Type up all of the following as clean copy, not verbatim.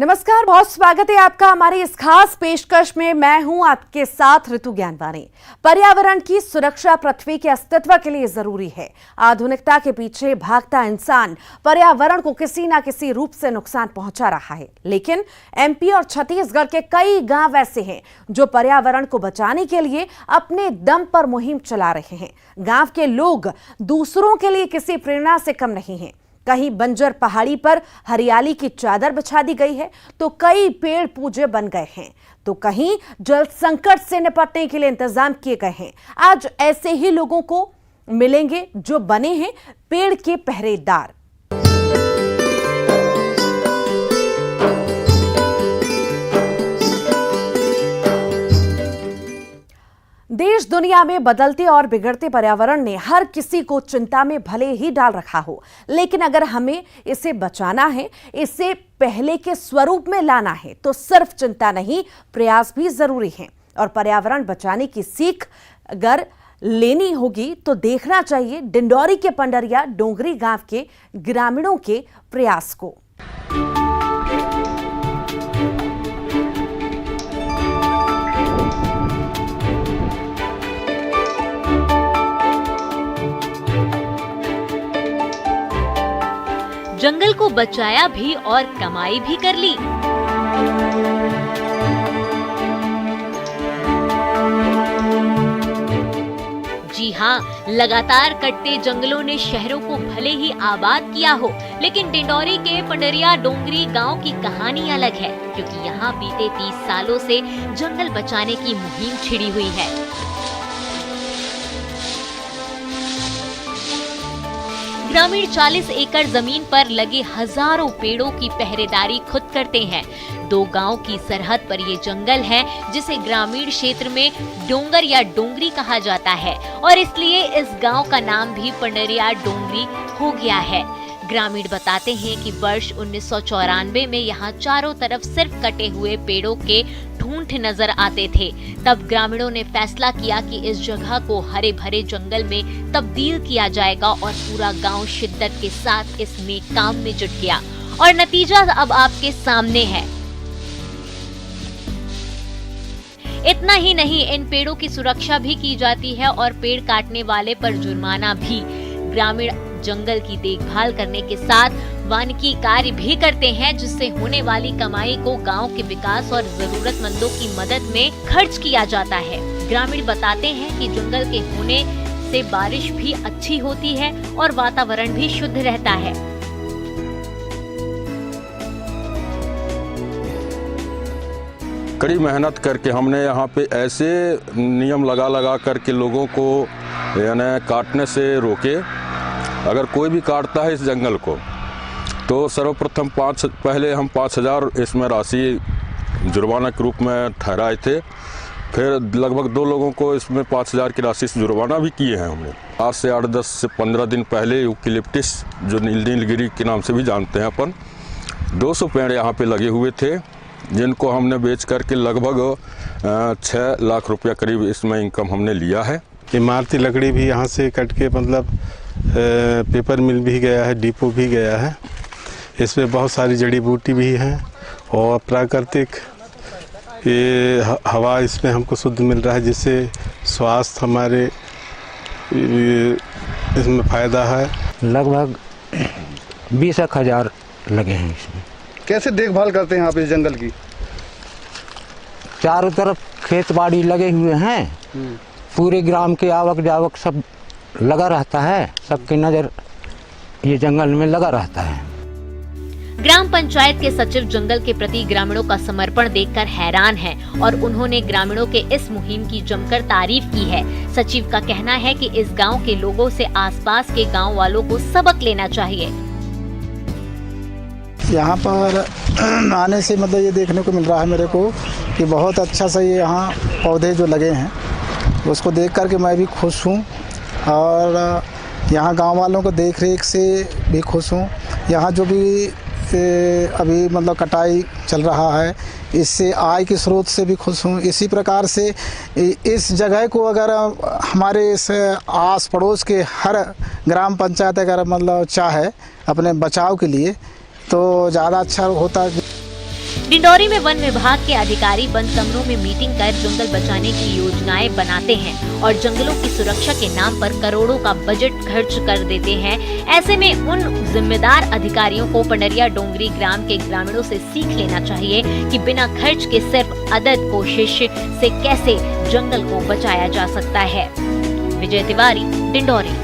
नमस्कार, बहुत स्वागत है आपका हमारी इस खास पेशकश में। मैं हूं आपके साथ ऋतु ज्ञानवानी। पर्यावरण की सुरक्षा पृथ्वी के अस्तित्व के लिए जरूरी है। आधुनिकता के पीछे भागता इंसान पर्यावरण को किसी ना किसी रूप से नुकसान पहुंचा रहा है, लेकिन एमपी और छत्तीसगढ़ के कई गांव ऐसे हैं जो पर्यावरण को बचाने के लिए अपने दम पर मुहिम चला रहे हैं। गांव के लोग दूसरों के लिए किसी प्रेरणा से कम नहीं हैं। कहीं बंजर पहाड़ी पर हरियाली की चादर बिछा दी गई है, तो कई पेड़ पूजे बन गए हैं, तो कहीं जल संकट से निपटने के लिए इंतजाम किए गए हैं। आज ऐसे ही लोगों को मिलेंगे जो बने हैं पेड़ के पहरेदार। देश दुनिया में बदलते और बिगड़ते पर्यावरण ने हर किसी को चिंता में भले ही डाल रखा हो, लेकिन अगर हमें इसे बचाना है, इसे पहले के स्वरूप में लाना है, तो सिर्फ चिंता नहीं, प्रयास भी जरूरी है। और पर्यावरण बचाने की सीख अगर लेनी होगी तो देखना चाहिए डिंडौरी के पंडरिया डोंगरी गांव के ग्रामीणों के प्रयास को। जंगल को बचाया भी और कमाई भी कर ली। जी हाँ, लगातार कटते जंगलों ने शहरों को भले ही आबाद किया हो, लेकिन डिंडौरी के पंडरिया डोंगरी गांव की कहानी अलग है, क्योंकि यहाँ बीते 30 सालों से जंगल बचाने की मुहिम छिड़ी हुई है। ग्रामीण 40 एकड़ जमीन पर लगे हजारों पेड़ों की पहरेदारी खुद करते हैं। 2 गांव की सरहद पर ये जंगल है, जिसे ग्रामीण क्षेत्र में डोंगर या डोंगरी कहा जाता है, और इसलिए इस गांव का नाम भी पंडरिया डोंगरी हो गया है। ग्रामीण बताते हैं कि वर्ष 1994 में यहाँ चारों तरफ सिर्फ कटे हुए पेड़ों के ठूंठ नजर आते थे। तब ग्रामीणों ने फैसला किया कि इस जगह को हरे भरे जंगल में तब्दील किया जाएगा, और पूरा गांव शिद्दत के साथ इसमें काम में जुट गया, और नतीजा अब आपके सामने है। इतना ही नहीं, इन पेड़ों की सुरक्षा भी की जाती है और पेड़ काटने वाले पर जुर्माना भी। ग्रामीण जंगल की देखभाल करने के साथ वानिकी कार्य भी करते हैं, जिससे होने वाली कमाई को गांव के विकास और जरूरतमंदों की मदद में खर्च किया जाता है। ग्रामीण बताते हैं कि जंगल के होने से बारिश भी अच्छी होती है और वातावरण भी शुद्ध रहता है। कड़ी मेहनत करके हमने यहाँ पे ऐसे नियम लगा करके लोगों को यानी काटने से रोके। अगर कोई भी काटता है इस जंगल को, तो सर्वप्रथम पहले हम 5000 इसमें राशि जुर्माना के रूप में ठहराए थे। फिर लगभग 2 लोगों को इसमें 5000 की राशि से जुर्माना भी किए हैं हमने। आज से 8, 10 से 15 दिन पहले यूकेलिप्टिस, जो नीलगिरी के नाम से भी जानते हैं अपन, 200 पेड़ यहाँ पे लगे हुए थे, जिनको हमने बेच करके लगभग 6 लाख रुपया करीब इसमें इनकम हमने लिया है। इमारती लकड़ी भी यहाँ से कट के मतलब पेपर मिल भी गया है, डिपो भी गया है। इसमें बहुत सारी जड़ी बूटी भी हैं और प्राकृतिक ये हवा इसमें हमको शुद्ध मिल रहा है, जिससे स्वास्थ्य हमारे इसमें फ़ायदा है। लगभग 20,000 लगे हैं इसमें। कैसे देखभाल करते हैं आप इस जंगल की? चारों तरफ खेत बाड़ी लगे हुए हैं, पूरे ग्राम के आवक जावक सब लगा रहता है, सबकी नजर ये जंगल में लगा रहता है। ग्राम पंचायत के सचिव जंगल के प्रति ग्रामीणों का समर्पण देखकर हैरान हैं, और उन्होंने ग्रामीणों के इस मुहिम की जमकर तारीफ की है। सचिव का कहना है कि इस गांव के लोगों से आसपास के गांव वालों को सबक लेना चाहिए। यहाँ पर आने से मतलब ये देखने को मिल रहा है मेरे को कि बहुत अच्छा सा ये यहाँ पौधे जो लगे हैं, उसको देख कर के मैं भी खुश हूँ, और यहाँ गांव वालों को देख रेख से भी खुश हूँ। यहाँ जो भी अभी मतलब कटाई चल रहा है, इससे आय के स्रोत से भी खुश हूँ। इसी प्रकार से इस जगह को अगर हमारे इस आस पड़ोस के हर ग्राम पंचायत अगर मतलब चाहे अपने बचाव के लिए, तो ज़्यादा अच्छा होता है। डिंडौरी में वन विभाग के अधिकारी बंद कमरों में मीटिंग कर जंगल बचाने की योजनाएं बनाते हैं और जंगलों की सुरक्षा के नाम पर करोड़ों का बजट खर्च कर देते हैं। ऐसे में उन जिम्मेदार अधिकारियों को पंडरिया डोंगरी ग्राम के ग्रामीणों से सीख लेना चाहिए कि बिना खर्च के सिर्फ अदद कोशिश से कैसे जंगल को बचाया जा सकता है। विजय तिवारी, डिंडौरी।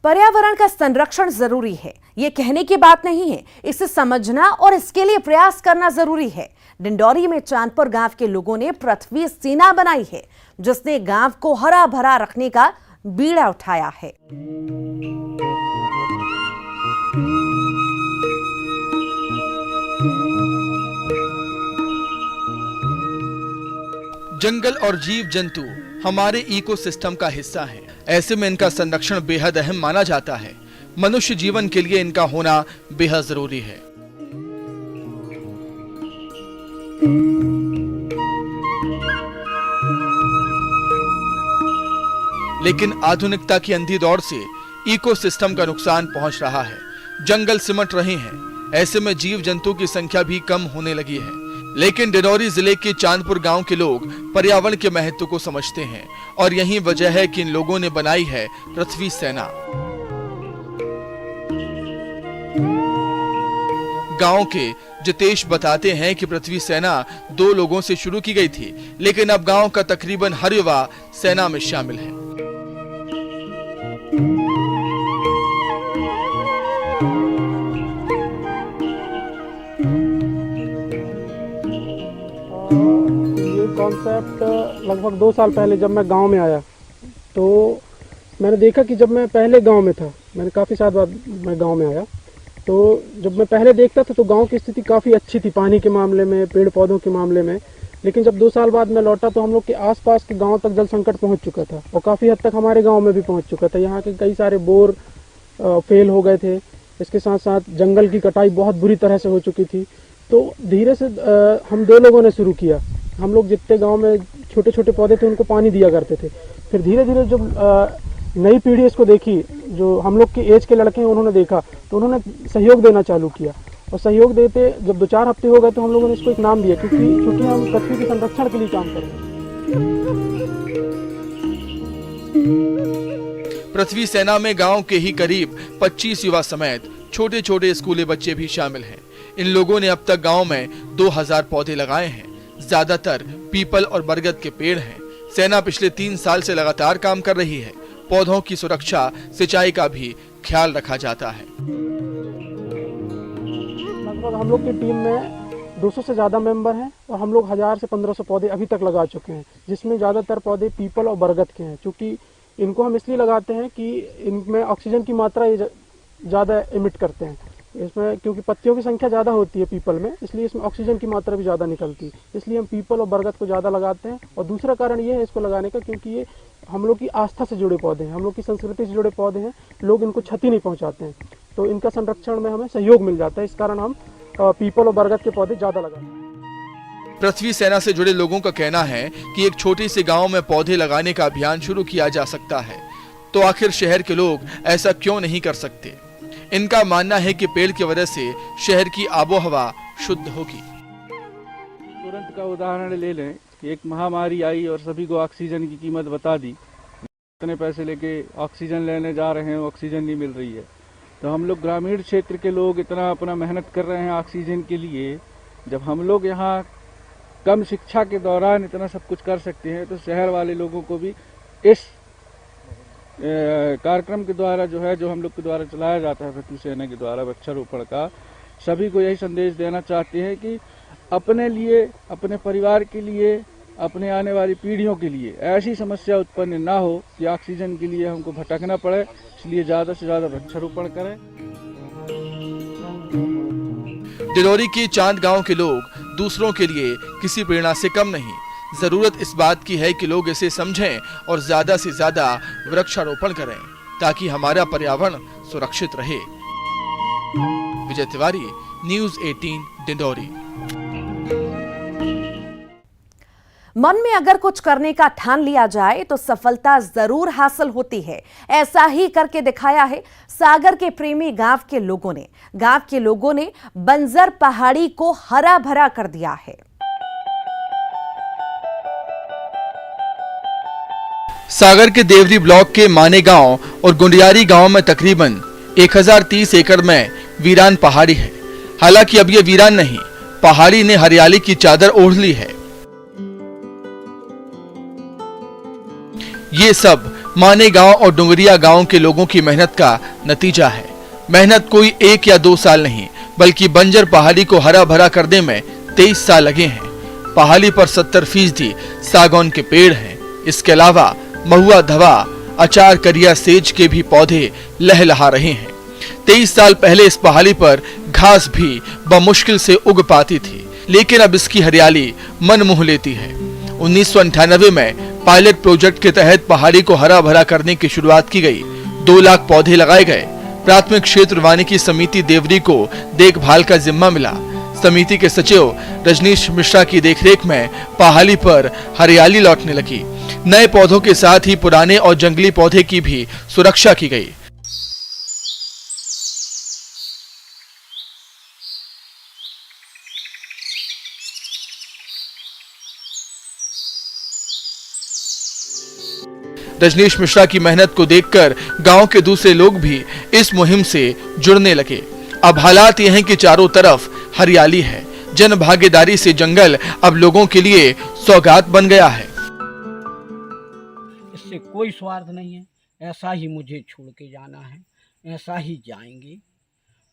पर्यावरण का संरक्षण जरूरी है, ये कहने की बात नहीं है, इसे समझना और इसके लिए प्रयास करना जरूरी है। डिंडौरी में चांदपुर गांव के लोगों ने पृथ्वी सेना बनाई है, जिसने गांव को हरा भरा रखने का बीड़ा उठाया है। जंगल और जीव जंतु हमारे इकोसिस्टम का हिस्सा हैं। ऐसे में इनका संरक्षण बेहद अहम माना जाता है। मनुष्य जीवन के लिए इनका होना बेहद जरूरी है। लेकिन आधुनिकता की अंधी दौड़ से इकोसिस्टम का नुकसान पहुंच रहा है। जंगल सिमट रहे हैं। ऐसे में जीव जंतु की संख्या भी कम होने लगी है। लेकिन डिंडौरी जिले के चांदपुर गांव के लोग पर्यावरण के महत्व को समझते हैं और यही वजह है कि इन लोगों ने बनाई है पृथ्वी सेना। गांव के जितेश बताते हैं कि पृथ्वी सेना 2 लोगों से शुरू की गई थी, लेकिन अब गांव का तकरीबन हर युवा सेना में शामिल है। ये कॉन्सेप्ट लगभग 2 साल पहले जब मैं गांव में आया तो मैंने देखा कि जब मैं पहले गांव में था, मैंने काफ़ी साल बाद मैं गांव में आया, तो जब मैं पहले देखता था तो गांव की स्थिति काफ़ी अच्छी थी, पानी के मामले में, पेड़ पौधों के मामले में। लेकिन जब 2 साल बाद मैं लौटा तो हम लोग के आसपास के गांव तक जल संकट पहुंच चुका था और काफ़ी हद तक हमारे गांव में भी पहुंच चुका था। यहाँ के कई सारे बोर फेल हो गए थे। इसके साथ साथ जंगल की कटाई बहुत बुरी तरह से हो चुकी थी। तो धीरे से हम 2 लोगों ने शुरू किया। हम लोग जितने गांव में छोटे छोटे पौधे थे उनको पानी दिया करते थे। फिर धीरे धीरे जब नई पीढ़ी इसको देखी, जो हम लोग के एज के लड़के हैं, उन्होंने देखा तो उन्होंने सहयोग देना चालू किया और सहयोग देते जब 2-4 हफ्ते हो गए तो हम लोगों ने इसको एक नाम दिया, क्योंकि हम पृथ्वी के संरक्षण के लिए काम कर रहे हैं। पृथ्वी सेना में गांव के ही करीब 25 युवा समेत छोटे छोटे स्कूली बच्चे भी शामिल हैं। इन लोगों ने अब तक गांव में 2000 पौधे लगाए हैं। ज्यादातर पीपल और बरगद के पेड़ हैं। सेना पिछले 3 साल से लगातार काम कर रही है। पौधों की सुरक्षा, सिंचाई का भी ख्याल रखा जाता है। लगभग हम लोग की टीम में 200 से ज़्यादा मेंबर हैं और हम लोग 1000 से 1500 पौधे अभी तक लगा चुके हैं, जिसमें ज़्यादातर पौधे पीपल और बरगद के हैं। क्योंकि इनको हम इसलिए लगाते हैं कि इनमें ऑक्सीजन की मात्रा ये ज़्यादा इमिट करते हैं। इसमें क्योंकि पत्तियों की संख्या ज़्यादा होती है पीपल में, इसलिए इसमें ऑक्सीजन की मात्रा भी ज़्यादा निकलती है। इसलिए हम पीपल और बरगद को ज़्यादा लगाते हैं। और दूसरा कारण ये है इसको लगाने का, क्योंकि ये हम लोग की आस्था से जुड़े पौधे हैं, हम लोग की संस्कृति से जुड़े पौधे हैं। लोग इनको क्षति नहीं पहुंचाते हैं, तो इनका संरक्षण में हमें सहयोग मिल जाता है। इस कारण हम पीपल और बरगद के पौधे ज़्यादा लगाते हैं। पृथ्वी सेना से जुड़े लोगों का कहना है कि एक छोटे से गांव में पौधे लगाने का अभियान शुरू किया जा सकता है, तो आखिर शहर के लोग ऐसा क्यों नहीं कर सकते? इनका मानना है कि पेड़ की वजह से शहर की आबोहवा शुद्ध होगी। तुरंत का उदाहरण ले लें कि एक महामारी आई और सभी को ऑक्सीजन की कीमत बता दी। इतने पैसे लेके ऑक्सीजन लेने जा रहे हैं, ऑक्सीजन नहीं मिल रही है। तो हम लोग ग्रामीण क्षेत्र के लोग इतना अपना मेहनत कर रहे हैं ऑक्सीजन के लिए। जब हम लोग यहाँ कम शिक्षा के दौरान इतना सब कुछ कर सकते हैं, तो शहर वाले लोगों को भी इस कार्यक्रम के द्वारा जो हम लोग के द्वारा चलाया जाता है, पृथ्वी सेना के द्वारा वृक्षारोपण का, सभी को यही संदेश देना चाहते हैं कि अपने लिए, अपने परिवार के लिए, अपने आने वाली पीढ़ियों के लिए ऐसी समस्या उत्पन्न ना हो कि ऑक्सीजन के लिए हमको भटकना पड़े। इसलिए ज़्यादा से ज़्यादा वृक्षारोपण करें। डिंडौरी के चांद गांव के लोग दूसरों के लिए किसी प्रेरणा से कम नहीं। जरूरत इस बात की है कि लोग इसे समझें और ज्यादा से ज्यादा वृक्षारोपण करें, ताकि हमारा पर्यावरण सुरक्षित रहे। विजय तिवारी, न्यूज़ 18, डिंडौरी। मन में अगर कुछ करने का ठान लिया जाए तो सफलता जरूर हासिल होती है। ऐसा ही करके दिखाया है सागर के प्रेमी गांव के लोगों ने। गांव के लोगों ने बंजर पहाड़ी को हरा भरा कर दिया है। सागर के देवरी ब्लॉक के माने गांव और गुंडियारी गांव में तकरीबन 1030 एकड़ में वीरान पहाड़ी है। हालांकि अब ये वीरान नहीं, पहाड़ी ने हरियाली की चादर ओढ़ ली है। ये सब माने गांव और डुंगरिया गांव के लोगों की मेहनत का नतीजा है। मेहनत कोई 1 या 2 साल नहीं, बल्कि बंजर पहाड़ी को हरा भरा करने में 23 साल लगे हैं। पहाड़ी पर 70% सागौन के पेड़ हैं। इसके अलावा महुआ, धवा, अचार, करिया, सेज के भी पौधे लहलहा रहे हैं। 23 साल पहले इस पहाड़ी पर घास भी बमुश्किल से उग पाती थी, लेकिन अब इसकी हरियाली मन मोह लेती है। 1998 में पायलट प्रोजेक्ट के तहत पहाड़ी को हरा भरा करने की शुरुआत की गई। 2 लाख पौधे लगाए गए। प्राथमिक क्षेत्र वानिकी समिति देवरी को देखभाल का जिम्मा मिला। समिति के सचिव रजनीश मिश्रा की देखरेख में पहाड़ी पर हरियाली लौटने लगी। नए पौधों के साथ ही पुराने और जंगली पौधे की भी सुरक्षा की गई। रजनीश मिश्रा की मेहनत को देखकर गांव के दूसरे लोग भी इस मुहिम से जुड़ने लगे। अब हालात ये हैं कि चारों तरफ हरियाली है। जन भागीदारी से जंगल अब लोगों के लिए सौगात बन गया है। इससे कोई स्वार्थ नहीं है, ऐसा ही मुझे छोड़ के जाना है, ऐसा ही जाएंगे।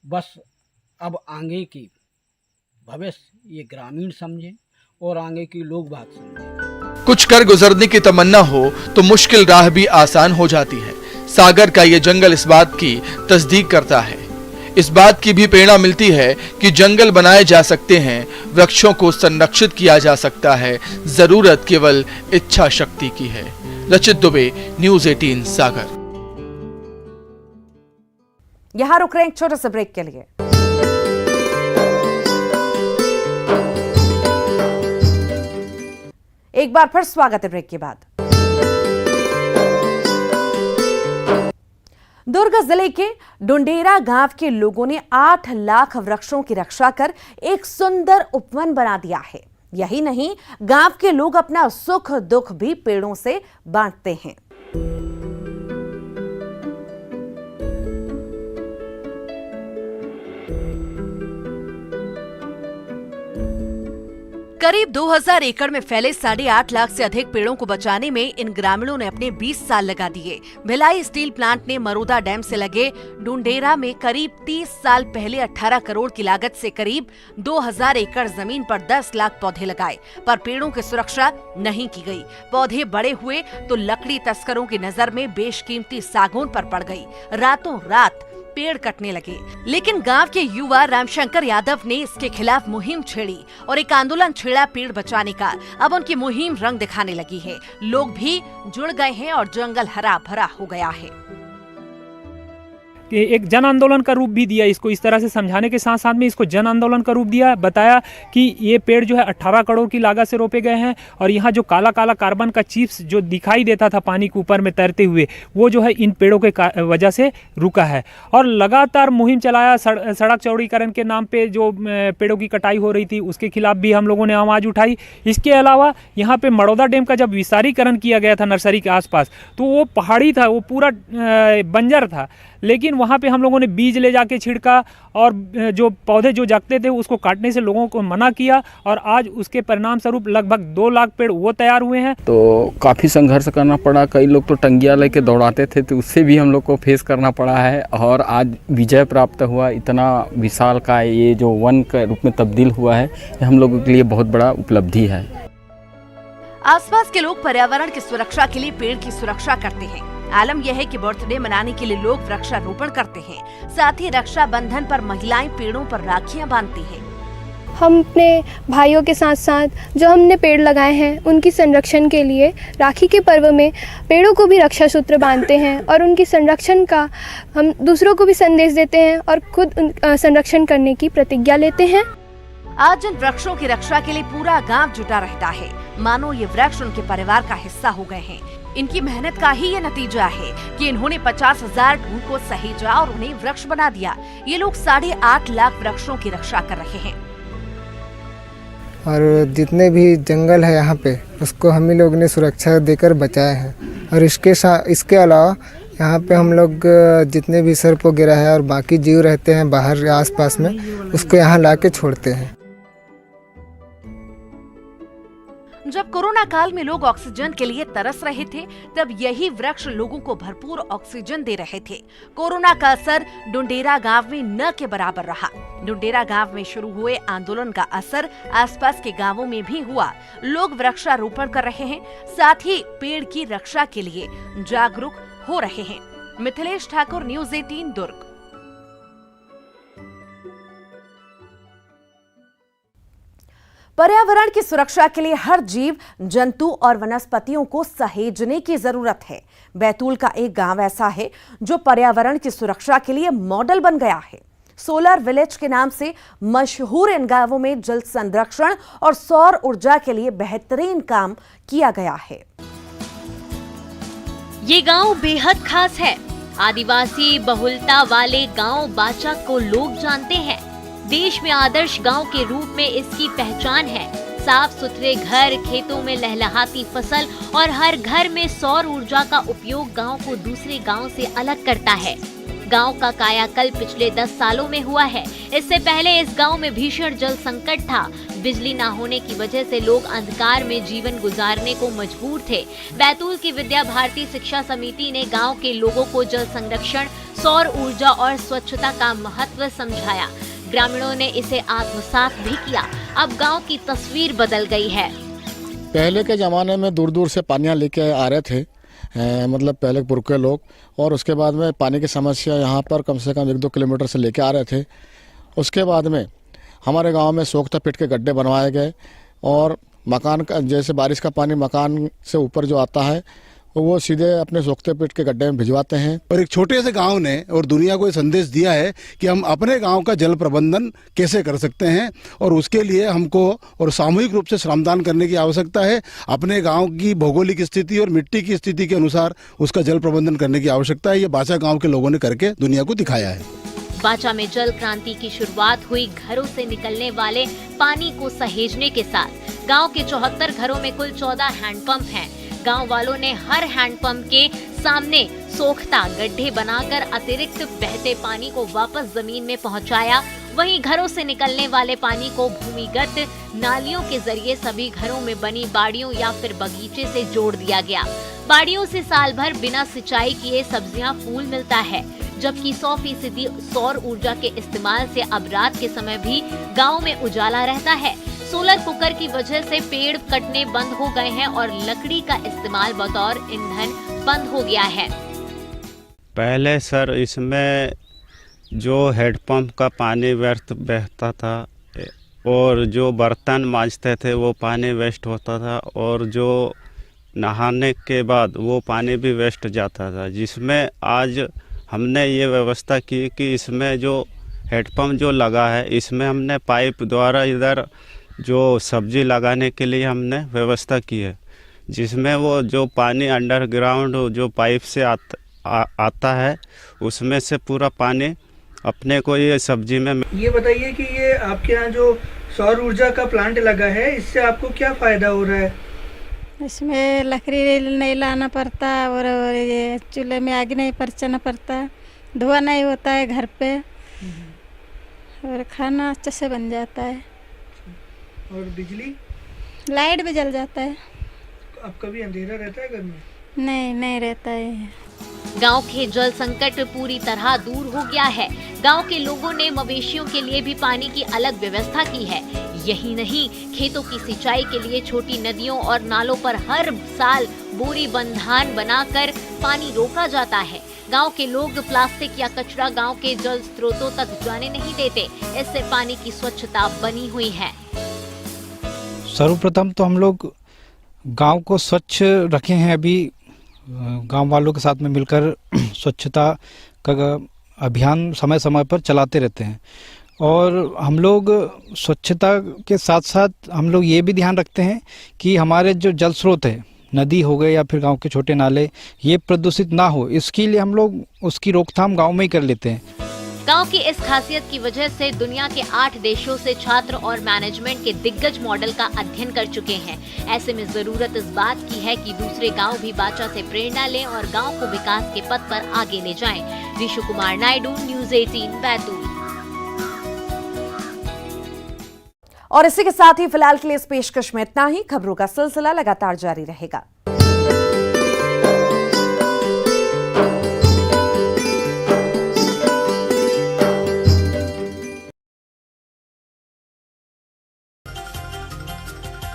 बस अब आगे की भविष्य ये ग्रामीण समझे और आगे के लोग बात समझे। कुछ कर गुजरने की तमन्ना हो तो मुश्किल राह भी आसान हो जाती है। सागर का ये जंगल इस बात की तस्दीक करता है। इस बात की भी प्रेरणा मिलती है कि जंगल बनाए जा सकते हैं, वृक्षों को संरक्षित किया जा सकता है। जरूरत केवल इच्छा शक्ति की है। रचित दुबे, न्यूज़ 18 सागर। यहां रुक रहे हैं एक छोटे से ब्रेक के लिए। एक बार फिर स्वागत है ब्रेक के बाद। दुर्ग जिले के डुंडेरा गांव के लोगों ने 8 लाख वृक्षों की रक्षा कर एक सुंदर उपवन बना दिया है। यही नहीं, गांव के लोग अपना सुख दुख भी पेड़ों से बांटते हैं। करीब 2000 एकड़ में फैले 8.5 लाख से अधिक पेड़ों को बचाने में इन ग्रामीणों ने अपने 20 साल लगा दिए। भिलाई स्टील प्लांट ने मरोदा डैम से लगे डुंडेरा में करीब 30 साल पहले 18 करोड़ की लागत से करीब 2000 एकड़ जमीन पर 10 लाख पौधे लगाए, पर पेड़ों की सुरक्षा नहीं की गई। पौधे बड़े हुए तो लकड़ी तस्करों की नजर में बेशकीमती सागौन पर पड़ गई। रातों रात पेड़ कटने लगे, लेकिन गांव के युवा रामशंकर यादव ने इसके खिलाफ मुहिम छेड़ी और एक आंदोलन छेड़ा पेड़ बचाने का। अब उनकी मुहिम रंग दिखाने लगी है। लोग भी जुड़ गए हैं और जंगल हरा भरा हो गया है। एक जन आंदोलन का रूप भी दिया। इसको इस तरह से समझाने के साथ साथ में इसको जन आंदोलन का रूप दिया। बताया कि ये पेड़ जो है 18 करोड़ की लागत से रोपे गए हैं और यहाँ जो काला काला कार्बन का चिप्स जो दिखाई देता था पानी के ऊपर में तैरते हुए, वो जो है इन पेड़ों के वजह से रुका है। और लगातार मुहिम चलाया। सड़क चौड़ीकरण के नाम पे जो पेड़ों की कटाई हो रही थी उसके खिलाफ भी हम लोगों ने आवाज़ उठाई। इसके अलावा यहाँ पे मरोदा डैम का जब विस्तारीकरण किया गया था नर्सरी के आसपास, तो वो पहाड़ी था, वो पूरा बंजर था, लेकिन वहाँ पे हम लोगों ने बीज ले जाके छिड़का और जो पौधे जो जगते थे उसको काटने से लोगों को मना किया और आज उसके परिणाम स्वरूप लगभग 2 लाख पेड़ वो तैयार हुए हैं। तो काफ़ी संघर्ष करना पड़ा। कई लोग तो टंगिया लेके दौड़ाते थे, तो उससे भी हम लोग को फेस करना पड़ा है और आज विजय प्राप्त हुआ। इतना विशाल का ये जो वन के रूप में तब्दील हुआ है, ये हम लोगों के लिए बहुत बड़ा उपलब्धि है। आसपास के लोग पर्यावरण की सुरक्षा के लिए पेड़ की सुरक्षा करते हैं। आलम यह है कि बर्थडे मनाने के लिए लोग वृक्षारोपण करते हैं। साथ ही रक्षाबंधन पर महिलाएं पेड़ों पर राखियां बांधती हैं। हम अपने भाइयों के साथ साथ जो हमने पेड़ लगाए हैं उनकी संरक्षण के लिए राखी के पर्व में पेड़ों को भी रक्षा सूत्र बांधते हैं और उनकी संरक्षण का हम दूसरों को भी संदेश देते हैं और खुद संरक्षण करने की प्रतिज्ञा लेते हैं। आज इन वृक्षों की रक्षा के लिए पूरा गांव जुटा रहता है। मानो ये वृक्ष उनके परिवार का हिस्सा हो गए हैं। इनकी मेहनत का ही ये नतीजा है कि इन्होंने 50,000 ढूंढ को सहेजा और उन्हें वृक्ष बना दिया। ये लोग 8.5 लाख वृक्षों की रक्षा कर रहे हैं। और जितने भी जंगल है यहाँ पे उसको हम ही लोग ने सुरक्षा देकर बचाए हैं। और इसके अलावा यहाँ पे हम लोग जितने भी सर्प वगैरह है और बाकी जीव रहते हैं बाहर आसपास में, उसको यहाँ लाके छोड़ते हैं। जब कोरोना काल में लोग ऑक्सीजन के लिए तरस रहे थे, तब यही वृक्ष लोगों को भरपूर ऑक्सीजन दे रहे थे। कोरोना का असर डुंडेरा गांव में न के बराबर रहा। डुंडेरा गांव में शुरू हुए आंदोलन का असर आसपास के गांवों में भी हुआ। लोग वृक्षारोपण कर रहे हैं, साथ ही पेड़ की रक्षा के लिए जागरूक हो रहे हैं। मिथिलेश ठाकुर, न्यूज़ 18 दुर्ग। पर्यावरण की सुरक्षा के लिए हर जीव, जंतु और वनस्पतियों को सहेजने की जरूरत है। बैतूल का एक गांव ऐसा है जो पर्यावरण की सुरक्षा के लिए मॉडल बन गया है। सोलर विलेज के नाम से मशहूर इन गांवों में जल संरक्षण और सौर ऊर्जा के लिए बेहतरीन काम किया गया है। ये गांव बेहद खास है। आदिवासी बहुलता वाले गांव बाचा को लोग जानते हैं। देश में आदर्श गांव के रूप में इसकी पहचान है। साफ सुथरे घर, खेतों में लहलहाती फसल और हर घर में सौर ऊर्जा का उपयोग गांव को दूसरे गांव से अलग करता है। गांव का कायाकल्प पिछले 10 सालों में हुआ है। इससे पहले इस गांव में भीषण जल संकट था। बिजली न होने की वजह से लोग अंधकार में जीवन गुजारने को मजबूर थे। बैतूल की विद्या भारती शिक्षा समिति ने गांव के लोगों को जल संरक्षण, सौर ऊर्जा और स्वच्छता का महत्व समझाया। ग्रामीणों ने इसे आत्मसात भी किया। अब गांव की तस्वीर बदल गई है। पहले के ज़माने में दूर दूर से पानियाँ लेके आ रहे थे, मतलब पहले पुरखे लोग, और उसके बाद में पानी की समस्या यहाँ पर कम से कम 1-2 किलोमीटर से लेके आ रहे थे। उसके बाद में हमारे गांव में सोख्ता पिट के गड्ढे बनवाए गए और मकान का, जैसे बारिश का पानी मकान से ऊपर जो आता है वो सीधे अपने सोख्ते पिट के गड्ढे में भिजवाते हैं। और एक छोटे से गांव ने और दुनिया को ये संदेश दिया है कि हम अपने गांव का जल प्रबंधन कैसे कर सकते हैं, और उसके लिए हमको और सामूहिक रूप से श्रमदान करने की आवश्यकता है। अपने गांव की भौगोलिक स्थिति और मिट्टी की स्थिति के अनुसार उसका जल प्रबंधन करने की आवश्यकता है। ये बाचा गाँव के लोगों ने करके दुनिया को दिखाया है। बाचा में जल क्रांति की शुरुआत हुई घरों से निकलने वाले पानी को सहेजने के साथ। गांव के 74 घरों में कुल 14 हैंडपंप हैं। गांव वालों ने हर हैंडपंप के सामने सोख्ता गड्ढे बनाकर अतिरिक्त बहते पानी को वापस जमीन में पहुंचाया। वहीं घरों से निकलने वाले पानी को भूमिगत नालियों के जरिए सभी घरों में बनी बाड़ियों या फिर बगीचे से जोड़ दिया गया। बाड़ियों से साल भर बिना सिंचाई किए सब्जियां, फूल मिलता है, जबकि 100% सौर ऊर्जा के इस्तेमाल से अब रात के समय भी गांव में उजाला रहता है। सोलर कुकर की वजह से पेड़ कटने बंद हो गए हैं और लकड़ी का इस्तेमाल बतौर ईंधन बंद हो गया है। पहले सर इसमें जो हैंडपंप का पानी व्यर्थ बहता था और जो बर्तन मांजते थे वो पानी वेस्ट होता था, और जो नहाने के बाद वो पानी भी वेस्ट जाता था, जिसमें आज हमने ये व्यवस्था की कि इसमें जो हैंडपंप जो लगा है इसमें हमने पाइप द्वारा इधर जो सब्जी लगाने के लिए हमने व्यवस्था की है, जिसमें वो जो पानी अंडरग्राउंड जो पाइप से आता है उसमें से पूरा पानी अपने को ये सब्जी में। ये बताइए कि ये आपके यहाँ जो सौर ऊर्जा का प्लांट लगा है इससे आपको क्या फ़ायदा हो रहा है? इसमें लकड़ी नहीं लाना पड़ता और ये चूल्हे में आग नहीं परचना पड़ता, धुआं नहीं होता है घर पे, और खाना अच्छे से बन जाता है। और बिजली, लाइट भी जल जाता है। अब कभी अंधेरा रहता है घर में? नहीं रहता है। गांव के जल संकट पूरी तरह दूर हो गया है। गांव के लोगों ने मवेशियों के लिए भी पानी की अलग व्यवस्था की है। यही नहीं, खेतों की सिंचाई के लिए छोटी नदियों और नालों पर हर साल बोरी बंधान बनाकर पानी रोका जाता है। गांव के लोग प्लास्टिक या कचरा गांव के जल स्रोतों तक जाने नहीं देते। इससे पानी की स्वच्छता बनी हुई है। सर्वप्रथम तो हम लोग गांव को स्वच्छ रखे हैं। अभी गांव वालों के साथ में मिलकर स्वच्छता का अभियान समय समय पर चलाते रहते हैं, और हम लोग स्वच्छता के साथ साथ हम लोग ये भी ध्यान रखते हैं कि हमारे जो जल स्रोत है, नदी हो गए या फिर गांव के छोटे नाले, ये प्रदूषित ना हो, इसके लिए हम लोग उसकी रोकथाम गांव में ही कर लेते हैं। गांव की इस खासियत की वजह से दुनिया के 8 देशों से छात्र और मैनेजमेंट के दिग्गज मॉडल का अध्ययन कर चुके हैं। ऐसे में जरूरत इस बात की है कि दूसरे गांव भी बाचा से प्रेरणा लें और गांव को विकास के पथ पर आगे ले जाएं। ऋषु कुमार नायडू, न्यूज़ 18 बैतूल। और इसी के साथ ही फिलहाल के लिए इस पेशकश में इतना ही। खबरों का सिलसिला लगातार जारी रहेगा।